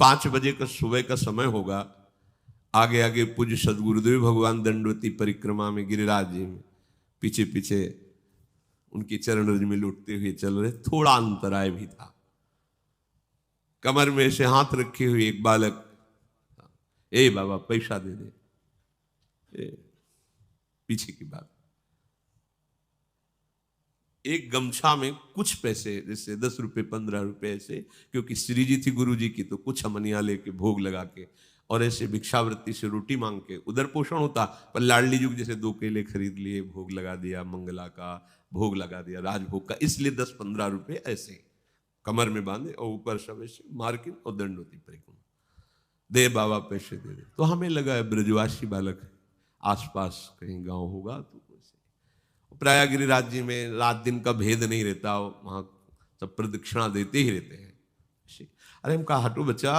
5 बजे का सुबह का समय होगा। आगे आगे पूज्य सदगुरुदेव भगवान दंडवती परिक्रमा में गिरिराज जी में, पीछे पीछे उनकी चरण रज में लुटते हुए चल रहे। थोड़ा अंतराय भी था। कमर में से हाथ रखे हुए एक बालक, ए बाबा पैसा दे दे। पीछे की बात, एक गमछा में कुछ पैसे, जैसे 10 रुपए 15 रुपए ऐसे, क्योंकि श्री जी थी गुरु जी की, तो कुछ हमनिया लेके भोग लगा के और ऐसे भिक्षावृत्ति से रोटी मांग के उधर पोषण होता। पर लाडली जुग जैसे 2 केले खरीद लिए, भोग लगा दिया, मंगला का भोग लगा दिया, राजभोग का, इसलिए 10-15 रुपए ऐसे कमर में बांधे और ऊपर सब ऐसे मार्किन और दंडवती परिक्रमा। दे बाबा पैसे दे दे। तो हमें लगा है ब्रजवासी बालक है, आसपास कहीं गांव होगा। तो प्राय गिरिराज जी में रात दिन का भेद नहीं रहता, वहां सब प्रदक्षिणा देते ही रहते हैं। अरे हम कहा हटो बच्चा,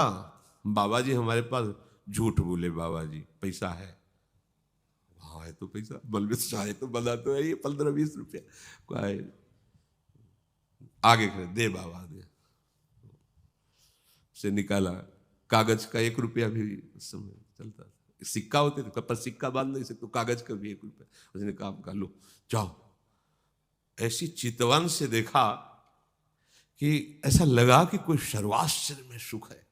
बाबा जी हमारे पास झूठ बोले, बाबा जी पैसा है। हाँ है तो पैसा, बलबीर चाहे तो बना तो है ये 15-20 रुपया आगे कर दे बाबा दे। से निकाला, कागज का 1 रुपया भी उस समय चलता था, सिक्का होते थे पर सिक्का बांध नहीं सकते, तो कागज का भी 1 रुपया। उसने काम कर लो जाओ। ऐसी चितवन से देखा कि ऐसा लगा कि कोई सर्वाश्चर्य में सुख है।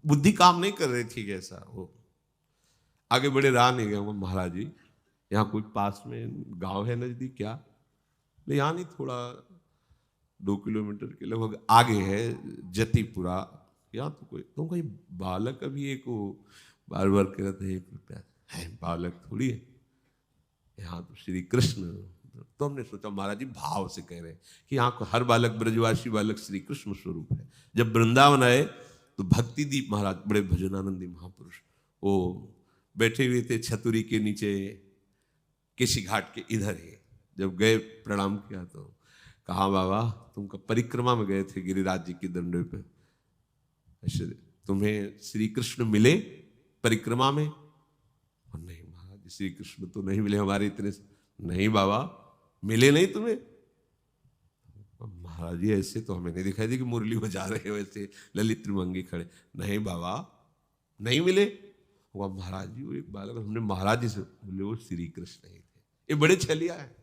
बुद्धि काम नहीं कर रही थी ऐसा। वो आगे बड़े रहा नहीं गए, महाराज जी यहाँ कोई पास में गांव है नजदीक क्या? नहीं यहाँ नहीं, थोड़ा 2 किलोमीटर के लगभग आगे है जतीपुरा। यहाँ तो कोई, तो कहीं बालक अभी एक बार बार कह रहे थे 1 रुपया है, बालक थोड़ी है यहाँ तो श्री कृष्ण। तो हमने सोचा महाराज जी भाव से कह रहे हैं कि यहाँ को हर बालक ब्रजवासी बालक श्री कृष्ण स्वरूप है। जब वृंदावन आए तो भक्तिदीप महाराज, बड़े भजनानंदी महापुरुष, वो बैठे हुए थे छतुरी के नीचे किसी घाट के इधर ही। जब गए प्रणाम किया तो कहा बाबा तुम परिक्रमा में गए थे गिरिराज जी की दंडे पे, ऐसे तुम्हें श्री कृष्ण मिले परिक्रमा में? और नहीं महाराज श्री कृष्ण तो नहीं मिले हमारे इतने। नहीं बाबा मिले नहीं तुम्हें? महाराज जी ऐसे तो हमें नहीं दिखाई दी कि मुरली बजा रहे हो ऐसे ललित त्रिभंगी खड़े। नहीं बाबा नहीं मिले। वो महाराज जी वो एक बालक, हमने महाराज जी से बोले वो श्री कृष्ण ही थे। ये बड़े छलिया है,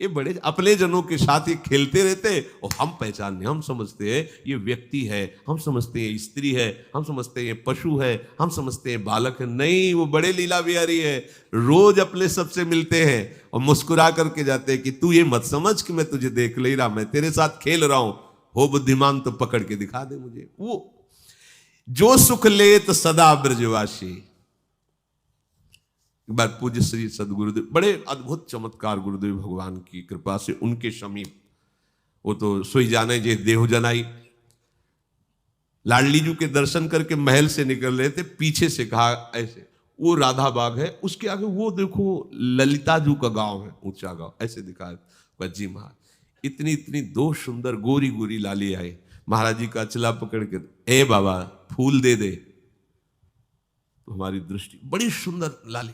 ये बड़े अपने जनों के साथ ये खेलते रहते और हम पहचानते, हम समझते हैं ये व्यक्ति है, हम समझते हैं स्त्री है, हम समझते हैं ये पशु है, हम समझते हैं बालक है। नहीं, वो बड़े लीला बिहारी है। रोज अपने सबसे मिलते हैं और मुस्कुरा करके जाते हैं कि तू ये मत समझ कि मैं तुझे देख ले रहा, मैं तेरे साथ खेल रहा हूं, हो बुद्धिमान तो पकड़ के दिखा दे मुझे। वो जो सुख ले तो सदा ब्रजवासी। एक बार पूज्य श्री सदगुरुदेव, बड़े अद्भुत चमत्कार गुरुदेव भगवान की कृपा से उनके समीप, वो तो सोई जाने जे देहु जनाई, लाडली जू के दर्शन करके महल से निकल रहे थे, पीछे से कहा ऐसे वो राधा बाग है, उसके आगे वो देखो ललिता जू का गांव है, ऊंचा गांव, ऐसे दिखा। जी महाराज इतनी इतनी 2 सुंदर गोरी गोरी लाली आई। महाराज जी का अचला पकड़ के, ए बाबा फूल दे दे। तो हमारी दृष्टि बड़ी सुंदर लाली,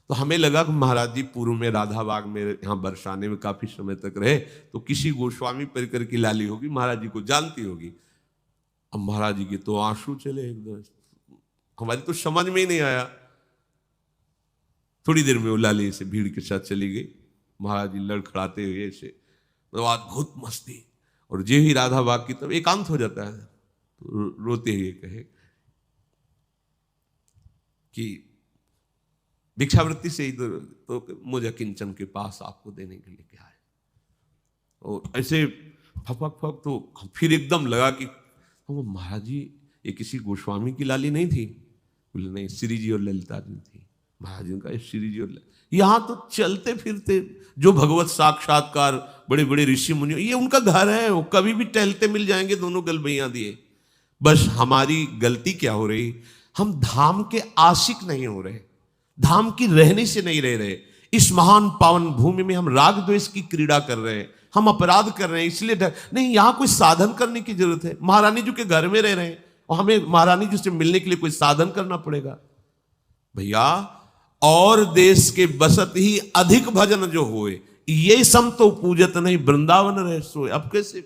तो हमें लगा कि महाराज जी पूर्व में राधा बाग में यहाँ बरसाने में काफी समय तक रहे, तो किसी गोस्वामी परिकर की लाली होगी, महाराज जी को जानती होगी। अब महाराज जी के तो आंसू चले एकदम, हमारी तो समझ में ही नहीं आया। थोड़ी देर में वो लाली से भीड़ के साथ चली गई। महाराज जी लड़खड़ाते हुए ऐसे, मतलब अद्भुत मस्ती, और जे ही राधा बाग की तरफ एकांत हो जाता है तो रोते हुए कहे कि भिक्षावृत्ति से इधर तो मुझे किंचन के पास आपको देने के लिए क्या है। और ऐसे फपक फक, तो फिर एकदम लगा कि वो महाराज जी ये किसी गोस्वामी की लाली नहीं थी? बोले नहीं, श्री जी और ललिता जी थी। महाराज जी का श्री जी और यहाँ तो चलते फिरते जो भगवत साक्षात्कार बड़े बड़े ऋषि मुनि, ये उनका घर है, वो कभी भी टहलते मिल जाएंगे, दोनों गलबैयां दिए। बस हमारी गलती क्या हो रही, हम धाम के आशिक नहीं हो रहे, धाम की रहने से नहीं रह रहे। इस महान पावन भूमि में हम राग द्वेष की क्रीड़ा कर रहे हैं, हम अपराध कर रहे हैं, इसलिए नहीं, यहां कोई साधन करने की जरूरत है। महारानी जी के घर में रह रहे हैं और हमें महारानी जी से मिलने के लिए कोई साधन करना पड़ेगा। भैया और देश के बसत ही अधिक भजन जो होए, ये सम तो पूजत नहीं वृंदावन रहे सोए। अब कैसे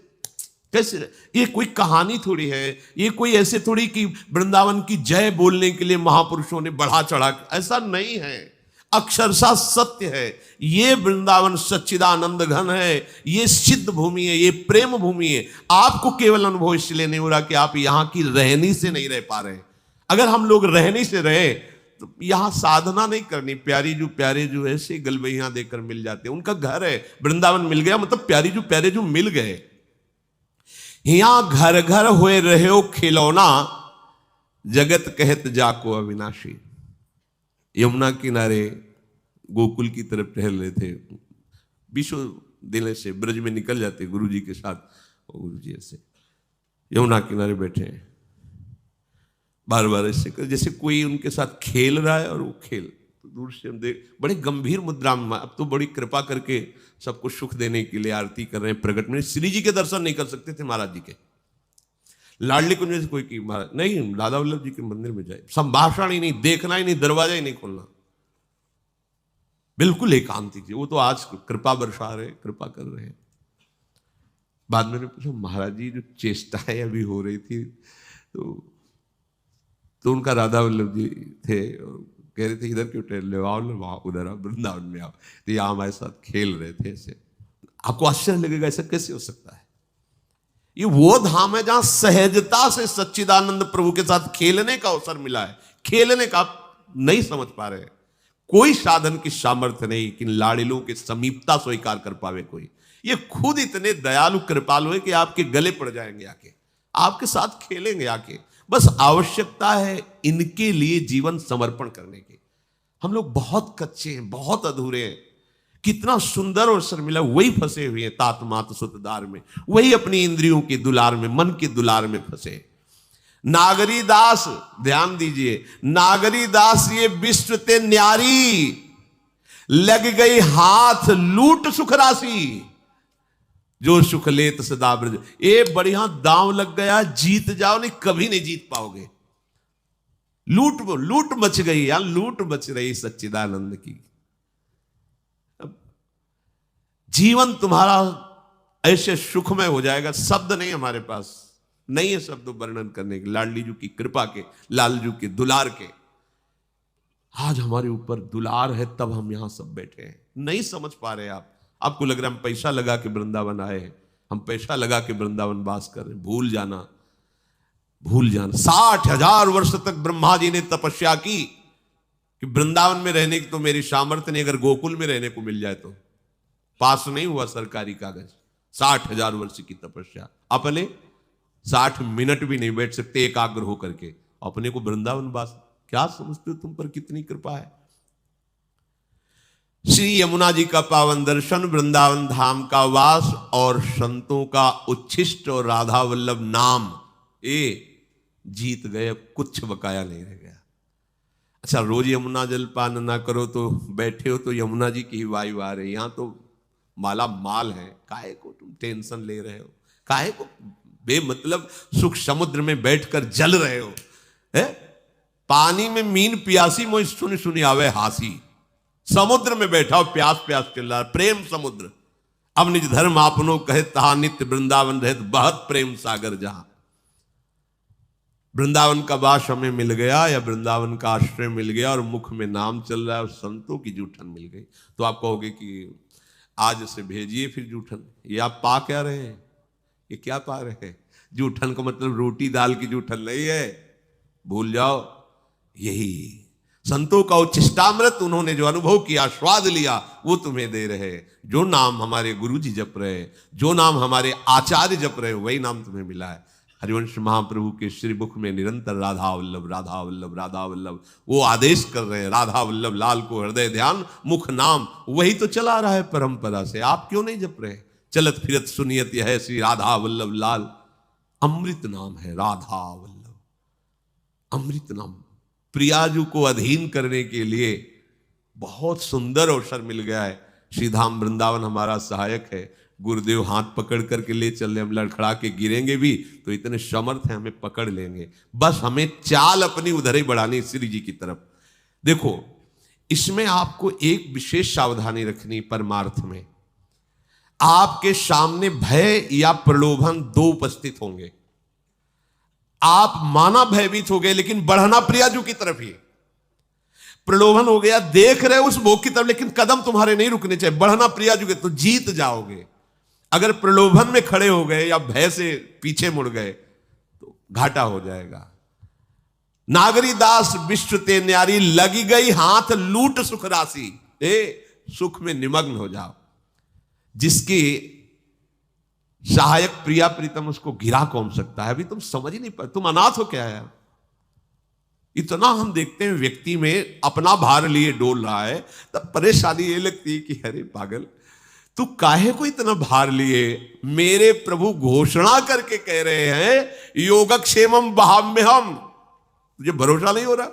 कैसे? ये कोई कहानी थोड़ी है, ये कोई ऐसे थोड़ी कि वृंदावन की जय बोलने के लिए महापुरुषों ने बढ़ा चढ़ा, ऐसा नहीं है। अक्षरशः सत्य है। ये वृंदावन सच्चिदानंद घन है, ये सिद्ध भूमि है, ये प्रेम भूमि है। आपको केवल अनुभव इसलिए नहीं हो रहा कि आप यहां की रहनी से नहीं रह पा रहे। अगर हम लोग रहनी से रहे तो यहां साधना नहीं करनी। प्यारे जो ऐसे गलबैया देकर मिल जाते हैं, उनका घर है, वृंदावन मिल गया मतलब प्यारे जो मिल गए। यहां घर घर हुए रहे हो खिलौना, जगत कहत जाको अविनाशी। यमुना किनारे गोकुल की तरफ टहल रहे थे, 20 दिन से ब्रज में निकल जाते गुरु जी के साथ। गुरु जी ऐसे यमुना किनारे बैठे हैं, बार बार ऐसे कर जैसे कोई उनके साथ खेल रहा है, और वो खेल तो दूर से हम देख, बड़े गंभीर मुद्रा में, अब तो बड़ी कृपा करके सबको सुख देने के लिए आरती कर रहे हैं, प्रकट में। श्री जी के दर्शन नहीं कर सकते थे महाराज जी के, लाडली कुंज से कोई की महाराज नहीं, राधा वल्लभ जी के मंदिर में जाए, संभाषण ही नहीं, देखना ही नहीं, दरवाजा ही नहीं खोलना, बिल्कुल एकांतिक जी। वो तो आज कृपा बरसा रहे, कृपा कर रहे हैं। बाद में पूछा महाराज जी जो चेष्टाएं अभी हो रही थी, तो उनका राधा वल्लभ जी थे और कह रहे थे इधर क्यों टहल रहे हो, आओ ना वहां, उधर आओ, वृंदावन में आओ। तो यहाँ हमारे साथ खेल रहे थे ऐसे। आपको आश्चर्य लगेगा ऐसा कैसे हो सकता है। ये वो धाम है जहां सहजता से सच्चिदानंद प्रभु के साथ खेलने का अवसर मिला है। खेलने का आप नहीं समझ पा रहे, कोई साधन की सामर्थ्य नहीं कि लाड़िलों के समीपता स्वीकार कर पावे कोई। ये खुद इतने दयालु कृपालु है कि आपके गले पड़ जाएंगे आके, आपके साथ खेलेंगे आके। बस आवश्यकता है इनके लिए जीवन समर्पण करने की। हम लोग बहुत कच्चे हैं, बहुत अधूरे हैं। कितना सुंदर अवसर मिला, वही फंसे हुए हैं तात मात सुतदार में, वही अपनी इंद्रियों के दुलार में, मन के दुलार में फंसे। नागरी दास, ध्यान दीजिए, नागरी दास ये विश्व ते न्यारी, लग गई हाथ लूट सुख राशि, जो सुख लेत सदा ब्रज। ये बढ़िया दांव लग गया, जीत जाओ नहीं, कभी नहीं जीत पाओगे। लूट मच गई, या लूट मच रही सच्चिदानंद की। जीवन तुम्हारा ऐसे सुखमय हो जाएगा, शब्द नहीं हमारे पास, नहीं है शब्द वर्णन करने के। लाडली जी की कृपा के, लालजू के दुलार के, आज हमारे ऊपर दुलार है, तब हम यहां सब बैठे हैं। नहीं समझ पा रहे आप। आपको लग रहा है हम पैसा लगा के वृंदावन आए हैं, हम पैसा लगा के वृंदावन वास कर रहे हैं। भूल जाना। 60,000 वर्ष तक ब्रह्मा जी ने तपस्या की कि वृंदावन में रहने की तो मेरी सामर्थ्य नहीं, अगर गोकुल में रहने को मिल जाए तो। पास नहीं हुआ सरकारी कागज। 60,000 वर्ष की तपस्या, अपने 60 मिनट भी नहीं बैठ सकते एकाग्र होकर के, अपने को वृंदावन वास। क्या समझते हो तुम पर कितनी कृपा है। श्री यमुना जी का पावन दर्शन, वृंदावन धाम का वास और संतों का उच्छिष्ट और राधा वल्लभ नाम, ये जीत गए, अब कुछ बकाया नहीं रह गया। अच्छा, रोज यमुना जलपान ना करो तो बैठे हो तो यमुना जी की ही वायु आ रही, यहां तो माला माल है। काहे को तुम टेंशन ले रहे हो, काहे को बेमतलब सुख समुद्र में बैठकर जल रहे हो। है पानी में मीन प्यासी, मोई सुनी सुनी आवे हासी। समुद्र में बैठा हो, प्यास प्यास चिल्ला रहा, प्रेम समुद्र। अब निज धर्म आपनो कहे तहा नित्य वृंदावन रहत बहुत प्रेम सागर। जहां वृंदावन का वास हमें मिल गया, या वृंदावन का आश्रय मिल गया, और मुख में नाम चल रहा है, और संतों की जूठन मिल गई, तो आप कहोगे कि आज से भेजिए फिर जूठन। ये आप पा क्या रहे हैं, ये क्या पा रहे हैं। जूठन का मतलब रोटी दाल की जूठन नहीं है, भूल जाओ। यही संतों का उच्छिष्टामृत, उन्होंने जो अनुभव किया, स्वाद लिया, वो तुम्हें दे रहे। जो नाम हमारे गुरु जी जप रहे, जो नाम हमारे आचार्य जप रहे, वही नाम तुम्हें मिला है। हरिवंश महाप्रभु के श्री मुख में निरंतर राधा वल्लभ राधा वल्लभ राधा वल्लभ, वो आदेश कर रहे हैं, राधा वल्लभ लाल को हृदय ध्यान मुख नाम, वही तो चला रहा है परंपरा से। आप क्यों नहीं जप रहे। चलत फिरत सुनियत यह है श्री राधा वल्लभ लाल, अमृत नाम है राधा वल्लभ, अमृत नाम। प्रियाजू को अधीन करने के लिए बहुत सुंदर अवसर मिल गया है। श्रीधाम वृंदावन हमारा सहायक है। गुरुदेव हाथ पकड़ करके ले चल रहे, हम लड़खड़ा के गिरेंगे भी तो इतने समर्थ हैं, हमें पकड़ लेंगे। बस हमें चाल अपनी उधर ही बढ़ानी श्री जी की तरफ। देखो, इसमें आपको एक विशेष सावधानी रखनी परमार्थ में। आपके सामने भय या प्रलोभन दो उपस्थित होंगे। आप माना भयभीत हो गए, लेकिन बढ़ना प्रियाजू की तरफ ही। प्रलोभन हो गया, देख रहे उस भोग की तरफ, लेकिन कदम तुम्हारे नहीं रुकने चाहिए, बढ़ना प्रियाजू के, तो जीत जाओगे। अगर प्रलोभन में खड़े हो गए या भय से पीछे मुड़ गए तो घाटा हो जाएगा। नागरी दास विश्व ते न्यारी, लगी गई हाथ लूट सुख राशि। सुख में निमग्न हो जाओ। जिसकी सहायक प्रिया प्रीतम, उसको गिरा कौन सकता है? अभी तुम समझ ही नहीं पाए, तुम अनाथ हो क्या यार? इतना हम देखते हैं व्यक्ति में अपना भार लिए डोल रहा है, तब परेशानी ये लगती है कि अरे पागल, तू काहे को इतना भार लिए? मेरे प्रभु घोषणा करके कह रहे हैं योगक्षेमम बहाम्यहम। तुझे भरोसा नहीं हो रहा?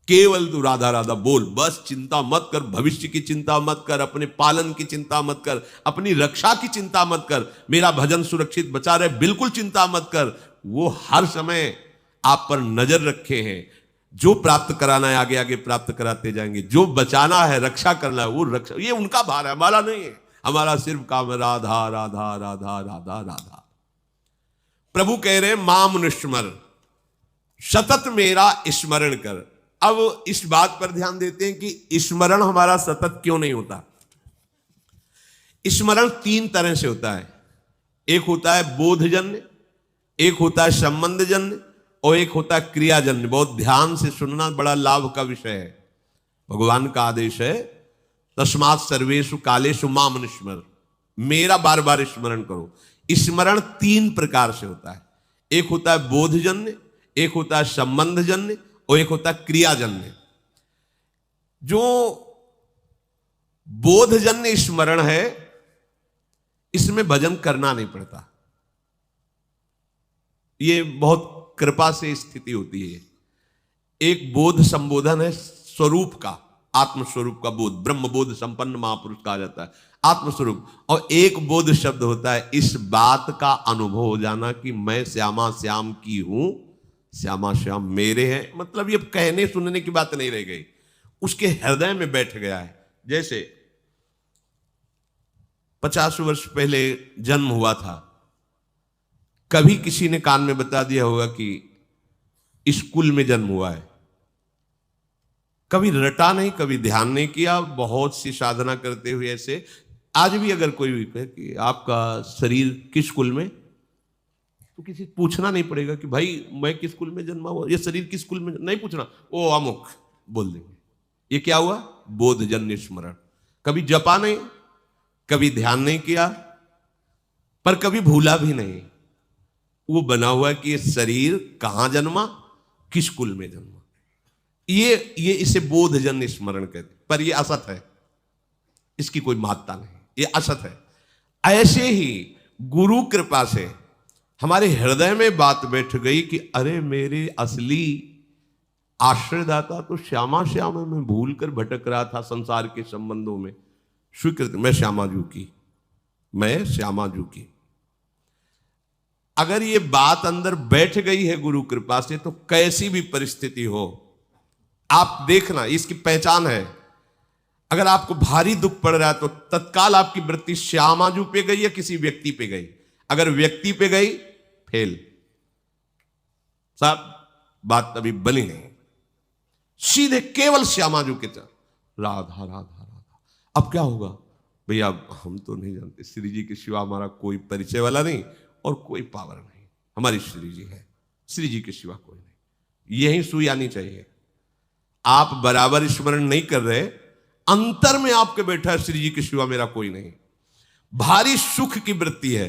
केवल तू राधा राधा बोल, बस चिंता मत कर, भविष्य की चिंता मत कर, अपने पालन की चिंता मत कर, अपनी रक्षा की चिंता मत कर, मेरा भजन सुरक्षित बचा रहे, बिल्कुल चिंता मत कर। वो हर समय आप पर नजर रखे हैं। जो प्राप्त कराना है आगे आगे प्राप्त कराते जाएंगे, जो बचाना है, रक्षा करना है, वो रक्षा, ये उनका भार है, हमारा नहीं है। हमारा सिर्फ काम है राधा राधा राधा राधा राधा। प्रभु कह रहे माम अनुस्मर, सतत मेरा स्मरण कर। अब इस बात पर ध्यान देते हैं कि स्मरण हमारा सतत क्यों नहीं होता। स्मरण तीन तरह से होता है। एक होता है बोधजन्य, एक होता है संबंधजन्य, और एक होता है क्रियाजन्य। बहुत ध्यान से सुनना, बड़ा लाभ का विषय है। भगवान का आदेश है तस्मात् सर्वेषु कालेषु माम अनुस्मर, मेरा बार बार स्मरण करो। स्मरण तीन प्रकार से होता है। एक होता है बोधजन्य, एक होता है संबंधजन्य, और एक होता है क्रियाजन्य। जो बोधजन्य स्मरण है, इसमें भजन करना नहीं पड़ता। ये बहुत कृपा से स्थिति होती है। एक बोध संबोधन है स्वरूप का, आत्मस्वरूप का बोध, ब्रह्म बोध संपन्न महापुरुष कहा जाता है, आत्मस्वरूप। और एक बोध शब्द होता है इस बात का अनुभव हो जाना कि मैं श्यामा श्याम की हूं, श्यामा श्याम मेरे हैं। मतलब ये कहने सुनने की बात नहीं रह गई, उसके हृदय में बैठ गया है। जैसे 50 वर्ष पहले जन्म हुआ था, कभी किसी ने कान में बता दिया होगा कि स्कूल में जन्म हुआ है। कभी रटा नहीं, कभी ध्यान नहीं किया, बहुत सी साधना करते हुए ऐसे। आज भी अगर कोई कहे कि आपका शरीर किस स्कूल में, तो किसी पूछना नहीं पड़ेगा कि भाई मैं किस स्कूल में जन्मा हुआ, ये शरीर किस स्कूल में, नहीं पूछना, वो अमुक बोल देंगे। ये क्या हुआ? बोधजन्य स्मरण। कभी जपा नहीं, कभी ध्यान नहीं किया, पर कभी भूला भी नहीं। वो बना हुआ कि ये शरीर कहां जन्मा, किस कुल में जन्मा। ये इसे बोधजन्य स्मरण कहते, पर ये असत है, इसकी कोई महत्ता नहीं, ये असत है। ऐसे ही गुरु कृपा से हमारे हृदय में बात बैठ गई कि अरे मेरे असली आश्रयदाता तो श्यामा श्याम है, मैं भूल कर भटक रहा था संसार के संबंधों में। स्वीकृत, मैं श्यामाजू की, मैं श्यामाजू की। अगर ये बात अंदर बैठ गई है गुरु कृपा से, तो कैसी भी परिस्थिति हो आप देखना, इसकी पहचान है। अगर आपको भारी दुख पड़ रहा है तो तत्काल आपकी वृत्ति श्यामाजू पे गई या किसी व्यक्ति पे गई। अगर व्यक्ति पे गई फेल, साहब बात अभी बनी नहीं। सीधे केवल श्यामाजू के चल, राधा राधा राधा। अब क्या होगा भैया, हम तो नहीं जानते, श्री जी के सिवा हमारा कोई परिचय वाला नहीं और कोई पावर नहीं, हमारी श्री जी है, श्री जी के सिवा कोई नहीं। यही सुई आनी चाहिए। आप बराबर स्मरण नहीं कर रहे, अंतर में आपके बैठा है श्री जी के सिवा मेरा कोई नहीं। भारी सुख की वृत्ति है,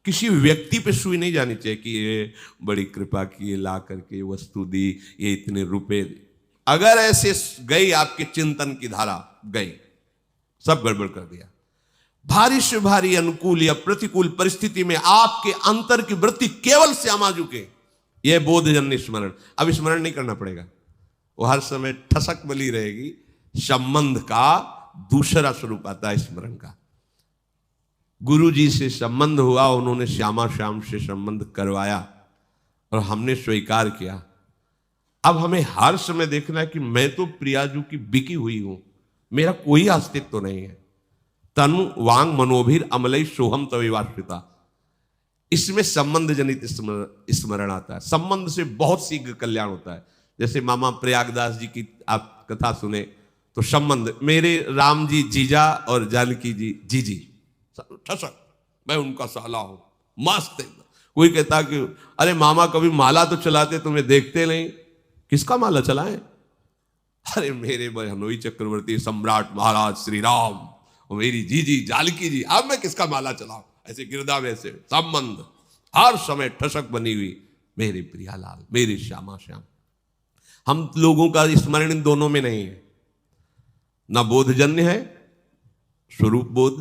किसी व्यक्ति पे सुई नहीं जानी चाहिए कि ये बड़ी कृपा की, ये ला करके वस्तु दी, ये इतने रुपए। अगर ऐसे गई आपके चिंतन की धारा गई, सब गड़बड़ कर दिया। भारी से भारी अनुकूल या प्रतिकूल परिस्थिति में आपके अंतर की वृत्ति केवल श्यामाजू के, यह बोधजन्य स्मरण। अब स्मरण नहीं करना पड़ेगा, वो हर समय ठसक बली रहेगी। संबंध का दूसरा स्वरूप आता है स्मरण का। गुरु जी से संबंध हुआ, उन्होंने श्यामा श्याम से संबंध करवाया और हमने स्वीकार किया। अब हमें हर समय देखना है कि मैं तो प्रियाजू की बिकी हुई हूं, मेरा कोई अस्तित्व नहीं है। तनु वांग मनोभिर अमलई सोहम तवेवाश्रिता। इसमें संबंध जनित स्मरण आता है। संबंध से बहुत शीघ्र कल्याण होता है। जैसे मामा प्रयागदास जी की आप कथा सुने तो संबंध, मेरे राम जी जीजा और जानकी जी जीजी, ठसक, मैं उनका साला हूं, मस्त एकदम। कोई कहता कि अरे मामा कभी माला तो चलाते, तुम्हें देखते नहीं, किसका माला चलाएं? अरे मेरे बहनोई चक्रवर्ती सम्राट महाराज श्री राम और मेरी जीजी जानकी जी, अब मैं किसका माला चलाऊं? ऐसे गिरदा में से संबंध हर समय ठसक बनी हुई, मेरे प्रियालाल, मेरे श्यामा श्याम। हम लोगों का स्मरण इन दोनों में नहीं है, ना बोधजन्य है, स्वरूप बोध,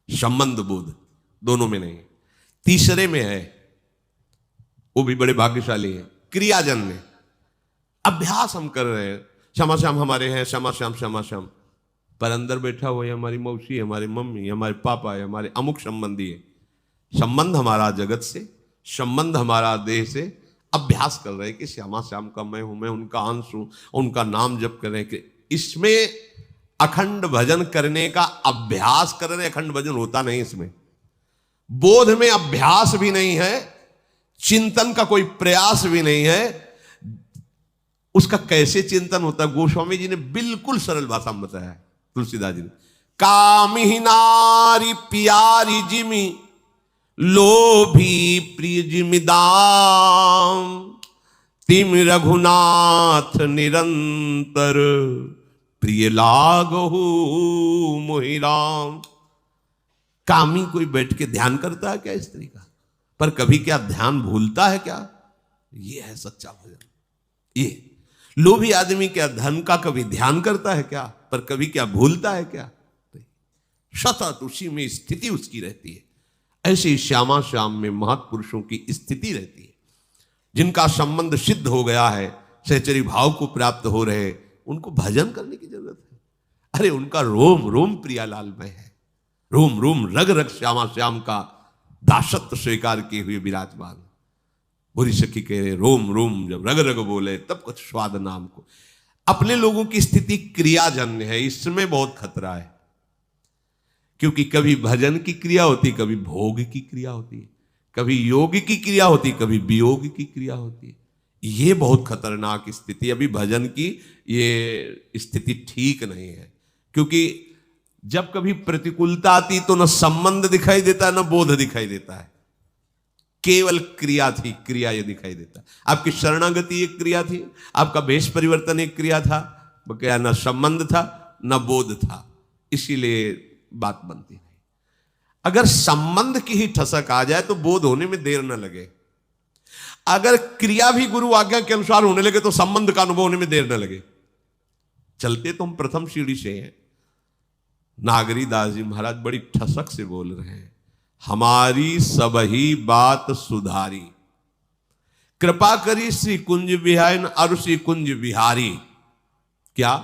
संबंध बोध, दोनों में नहीं है। तीसरे में है, वो भी बड़े भाग्यशाली है, क्रियाजन्य। अभ्यास हम कर रहे हैं, श्यामा श्याम हमारे हैं, श्यामा श्याम श्यामा श्याम, पर अंदर बैठा हुआ है हमारी मौसी, हमारे मम्मी, हमारे पापा है, हमारे अमुक संबंधी है। संबंध हमारा जगत से, संबंध हमारा देह से। अभ्यास कर रहे हैं कि श्यामा श्याम का मैं हूं, मैं उनका अंश हूं, उनका नाम जप कर रहे हैं। कि इसमें अखंड भजन करने का अभ्यास कर रहे हैं, अखंड भजन होता नहीं इसमें। बोध में अभ्यास भी नहीं है, चिंतन का कोई प्रयास भी नहीं है। उसका कैसे चिंतन होता है, गोस्वामी जी ने बिल्कुल सरल भाषा में बताया है, तुलसीदास जी ने। कामिही नारी प्यारी जिमी, लोभी प्रिय जिमिदाम, तिम रघुनाथ निरंतर, प्रिय लागहु मोहि राम। कामी कोई बैठ के ध्यान करता है क्या स्त्री का? पर कभी क्या ध्यान भूलता है क्या? ये है सच्चा भजन। ये लोभी आदमी क्या धन का कभी ध्यान करता है क्या? पर कभी क्या भूलता है क्या? सतत उसी में स्थिति उसकी रहती है। ऐसे ही श्यामा श्याम में महत्पुरुषों की स्थिति रहती है। जिनका संबंध सिद्ध हो गया है, सहचरी भाव को प्राप्त हो रहे, उनको भजन करने की जरूरत है। अरे उनका रोम रोम प्रियालाल में है, रोम रोम रग रग श्यामा श्याम का दासत्व स्वीकार किए हुए विराजमान। बुरी सखी कह रहे रोम रोम जब रग रग बोले तब कुछ स्वाद नाम को। अपने लोगों की स्थिति क्रियाजन्य है, इसमें बहुत खतरा है। क्योंकि कभी भजन की क्रिया होती, कभी भोग की क्रिया होती है, कभी योग की क्रिया होती, कभी वियोग की क्रिया होती है। ये बहुत खतरनाक स्थिति। अभी भजन की ये स्थिति ठीक नहीं है। क्योंकि जब कभी प्रतिकूलता आती तो न संबंध दिखाई देता है, न बोध दिखाई देता है, केवल क्रिया थी, क्रिया ये दिखाई देता। आपकी शरणागति एक क्रिया थी, आपका वेश परिवर्तन एक क्रिया था, क्या न संबंध था न बोध था, इसीलिए बात बनती नहीं। अगर संबंध की ही ठसक आ जाए तो बोध होने में देर न लगे। अगर क्रिया भी गुरु आज्ञा के अनुसार होने लगे तो संबंध का अनुभव होने में देर न लगे। चलते तो हम प्रथम सीढ़ी से हैं। नागरी दास जी महाराज बड़ी ठसक से बोल रहे हैं, हमारी सबही बात सुधारी, कृपा करी श्री कुंज बिहारी और श्री कुंज बिहारी। क्या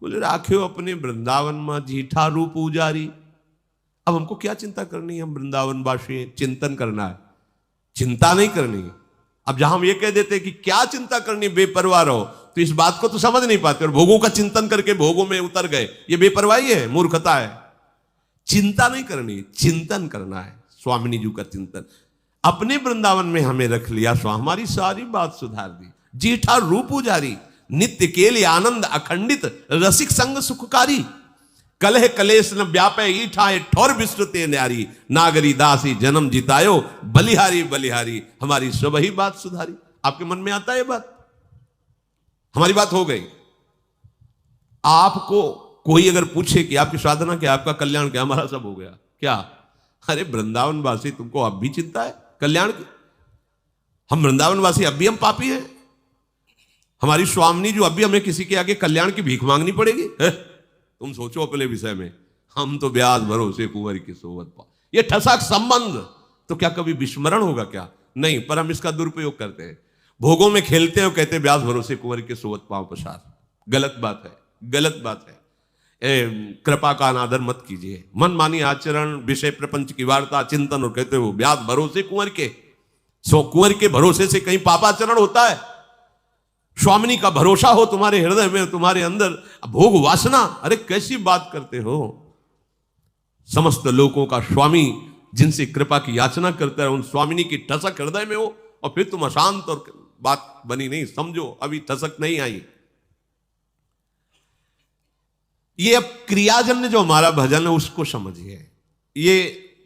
बोले? राखे हो अपने वृंदावन में जीठा रूप उजारी। अब हमको क्या चिंता करनी है? हम वृंदावन वासी, चिंतन करना है, चिंता नहीं करनी है। अब जहां हम ये कह देते कि क्या चिंता करनी, बेपरवाह रहो, तो इस बात को तो समझ नहीं पाते और भोगों का चिंतन करके भोगों में उतर गए। ये बेपरवाही है, मूर्खता है। चिंता नहीं करनी, चिंतन करना है। स्वामिनी जी का चिंतन अपने वृंदावन में हमें रख लिया, सो हमारी सारी बात सुधार दी। जीठा रूप उजारी, नित्य केली आनंद अखंडित, रसिक संग सुखकारी, कलह कलेश न व्यापे ईठाए ठौर विस्तृते न्यारी, नागरी दासी जन्म जितायो, बलिहारी बलिहारी, हमारी सब ही बात सुधारी। आपके मन में आता है बात? हमारी बात हो गई। आपको कोई अगर पूछे कि आपकी साधना क्या, आपका कल्याण क्या, हमारा सब हो गया क्या? अरे वृंदावन वासी, तुमको अब भी चिंता है कल्याण की? हम वृंदावन वासी अब भी हम पापी हैं? हमारी स्वामिनी जो अब भी हमें किसी के आगे कल्याण की भीख मांगनी पड़ेगी? तुम सोचो अपने विषय में। हम तो ब्याज भरोसे कुंवर की सोवत पा। ये ठसक संबंध तो क्या कभी विस्मरण होगा क्या? नहीं, पर हम इसका दुरुपयोग करते हैं, भोगों में खेलते हैं और कहते हैं ब्याज भरोसे कुंवर के सोवत पांव पसार। गलत बात है, गलत बात है। कृपा का अनादर मत कीजिए। मन मानी आचरण, विषय प्रपंच की वार्ता, चिंतन, और कहते हो ब्याज भरोसे कुंवर के। सो कुंवर के भरोसे से कहीं पापाचरण होता है? स्वामिनी का भरोसा हो तुम्हारे हृदय में, तुम्हारे अंदर भोग वासना, अरे कैसी बात करते हो? समस्त लोकों का स्वामी, जिनसे कृपा की याचना करता है, उन स्वामिनी की ठसक हृदय में हो, और फिर तुम अशांत और बात बनी नहीं, समझो अभी ठसक नहीं आई। ये अब क्रियाजन्य जो हमारा भजन है उसको समझिए। ये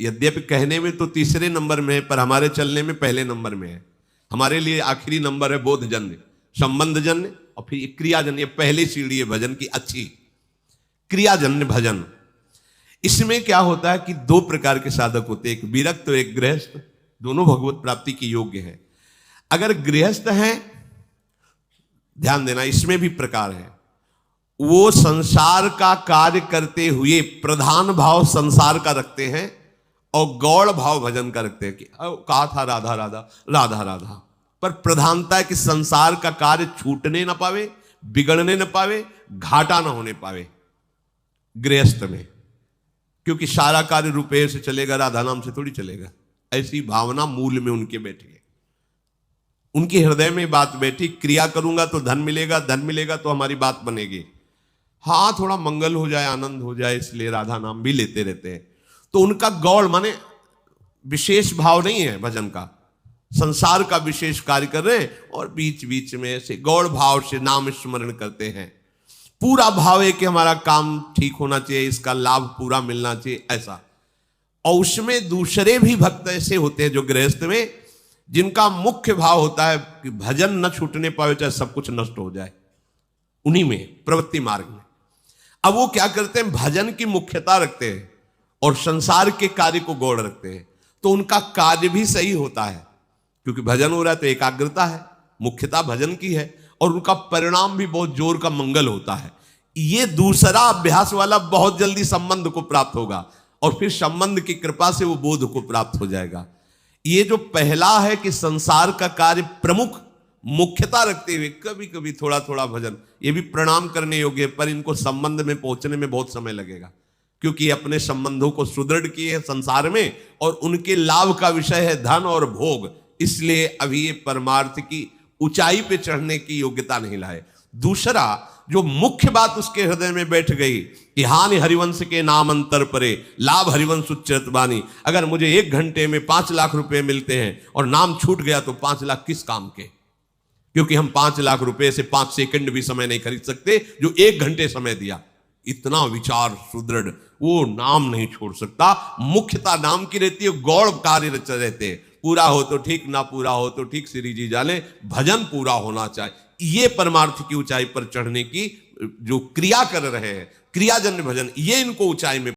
यद्यपि कहने में तो तीसरे नंबर में है, पर हमारे चलने में पहले नंबर में है। हमारे लिए आखिरी नंबर है बोधजन्य, संबंधजन्य, और फिर क्रियाजन्य। पहली सीढ़ी है भजन की अच्छी, क्रियाजन्य भजन। इसमें क्या होता है कि दो प्रकार के साधक होते हैं, एक विरक्त और एक गृहस्थ। दोनों भगवत प्राप्ति के योग्य है। अगर गृहस्थ हैं, ध्यान देना, इसमें भी प्रकार है। वो संसार का कार्य करते हुए प्रधान भाव संसार का रखते हैं और गौड़ भाव भजन का रखते हैं। कि कहा था राधा राधा राधा राधा, पर प्रधानता है कि संसार का कार्य छूटने ना पावे, बिगड़ने ना पावे, घाटा ना होने पावे गृहस्थ में। क्योंकि सारा कार्य रुपये से चलेगा, राधा नाम से थोड़ी चलेगा। ऐसी भावना मूल में उनके बैठी है, उनके हृदय में बात बैठी, क्रिया करूंगा तो धन मिलेगा, धन मिलेगा तो हमारी बात बनेगी। हाँ, थोड़ा मंगल हो जाए, आनंद हो जाए, इसलिए राधा नाम भी लेते रहते हैं। तो उनका गौड़ माने विशेष भाव नहीं है भजन का, संसार का विशेष कार्य कर रहे हैं और बीच बीच में ऐसे गौड़ भाव से नाम स्मरण करते हैं। पूरा भाव है कि हमारा काम ठीक होना चाहिए, इसका लाभ पूरा मिलना चाहिए, ऐसा। और उसमें दूसरे भी भक्त ऐसे होते हैं जो गृहस्थ में, जिनका मुख्य भाव होता है कि भजन न छूटने पावे, चाहे सब कुछ नष्ट हो जाए। उन्हीं में प्रवृत्ति मार्ग में अब वो क्या करते हैं, भजन की मुख्यता रखते हैं और संसार के कार्य को गौड़ रखते हैं। तो उनका कार्य भी सही होता है, क्योंकि भजन हो रहा है तो एकाग्रता है, मुख्यता भजन की है, और उनका परिणाम भी बहुत जोर का मंगल होता है। ये दूसरा अभ्यास वाला बहुत जल्दी संबंध को प्राप्त होगा, और फिर संबंध की कृपा से वो बोध को प्राप्त हो जाएगा। ये जो पहला है कि संसार का कार्य प्रमुख मुख्यता रखते हुए कभी कभी थोड़ा थोड़ा भजन, ये भी प्रणाम करने योग्य है, पर इनको संबंध में पहुंचने में बहुत समय लगेगा, क्योंकि अपने संबंधों को सुदृढ़ किए हैं संसार में, और उनके लाभ का विषय है धन और भोग। इसलिए अभी ये परमार्थ की ऊंचाई पे चढ़ने की योग्यता नहीं लाए। दूसरा जो मुख्य बात उसके हृदय में बैठ गई कि हानि हरिवंश के नाम अंतर परे, लाभ हरिवंश उच्चरत बानी। अगर मुझे 1 घंटे में 5 लाख रुपए मिलते हैं और नाम छूट गया तो 5 लाख किस काम के, क्योंकि हम 5 लाख रुपए से 5 सेकंड भी समय नहीं खरीद सकते जो 1 घंटे समय दिया। इतना विचार सुदृढ़, वो नाम नहीं छोड़ सकता। मुख्यता नाम की रहती है, गौड़ कार्य रहते हैं। पूरा हो तो ठीक, ना पूरा हो तो ठीक, श्री जी जाने, भजन पूरा होना चाहिए। ये परमार्थ की ऊंचाई पर चढ़ने की जो क्रिया कर रहे हैं, क्रियाजन्य भजन, ये इनको ऊंचाई में